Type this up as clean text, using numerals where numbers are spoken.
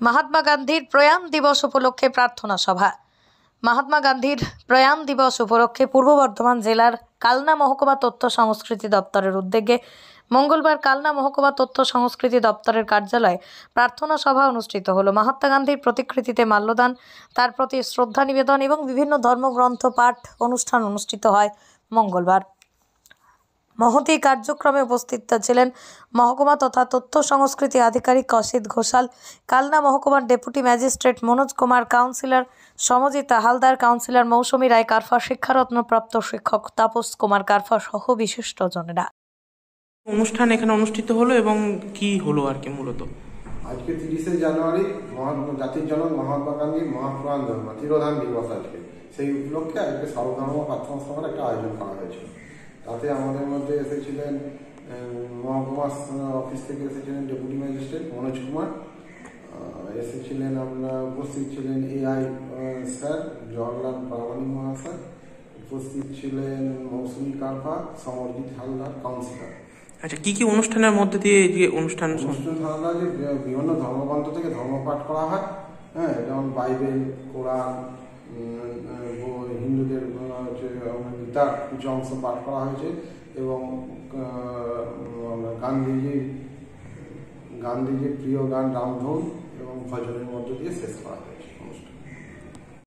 মহাত্মা গান্ধীর প্রয়াণ দিবস উপলক্ষে প্রার্থনা সভা। মহাত্মা গান্ধীর প্রয়াণ দিবস উপলক্ষে পূর্ব বর্ধমান জেলার কালনা মহকুমা তথ্য সংস্কৃতি দপ্তরের উদ্যোগে মঙ্গলবার কালনা মহকুমা তথ্য সংস্কৃতি দপ্তরের কার্যালয়ে প্রার্থনা সভা অনুষ্ঠিত হলো। মহাত্মা গান্ধীর প্রতিকৃতিতে মাল্যদান, তার প্রতি শ্রদ্ধা নিবেদন এবং বিভিন্ন ধর্মগ্রন্থ পাঠ অনুষ্ঠান অনুষ্ঠিত হয় মঙ্গলবার। মহতী কার্যক্রমে উপস্থিত ছিলেন মহকুমা তথা তথ্য সংস্কৃতি আধিকারিক অসিত ঘোষাল, কালনা মহকুমার deputy magistrate Manoj Kumar, councillor Samjita Haldar, councillor Mousumi Roy Karfa, শিক্ষারত্নপ্রাপ্ত শিক্ষক তাপস কুমার কারফা সহ বিশিষ্টজনেরা। অনুষ্ঠান এখানে অনুষ্ঠিত হলো এবং কি হলো আর কি মূলত আজকে 30শে জানুয়ারি জাতির জনক মহাত্মা গান্ধীর মহাপ্রাণ জন্ম তিরোধান দিবস। আজকে সেই উপলক্ষে আজকে সর্বধর্ম প্রার্থনা সভার একটা আয়োজন করা হয়েছিল। তাতে আমাদের মধ্যে এসেছিলেন মহকুমা অফিস থেকে এসেছিলেন ডেপুটি ম্যাজিস্ট্রেট মনোজ কুমার, এসেছিলেন আপনার উপস্থিত ছিলেন এআই স্যার জওয়াহরলাল প্রামাণিক মহাশয়, উপস্থিত ছিলেন মৌসুমী কারফা, সমরজিৎ হালদার, কাউন্সিলর। আচ্ছা, কি কি অনুষ্ঠানের মধ্যে দিয়ে যে অনুষ্ঠান ধারণা যে বিভিন্ন ধর্মগ্রন্থ থেকে ধর্মপাঠ করা হয়, হ্যাঁ, যেমন বাইবেল, কোরআন, হিন্দুদের গীতার কিছু অংশ পাঠ করা হয়েছে এবং গান্ধীজির প্রিয় গান রামধন এবং ভজনের মধ্য দিয়ে শেষ করা হয়েছে অনুষ্ঠান।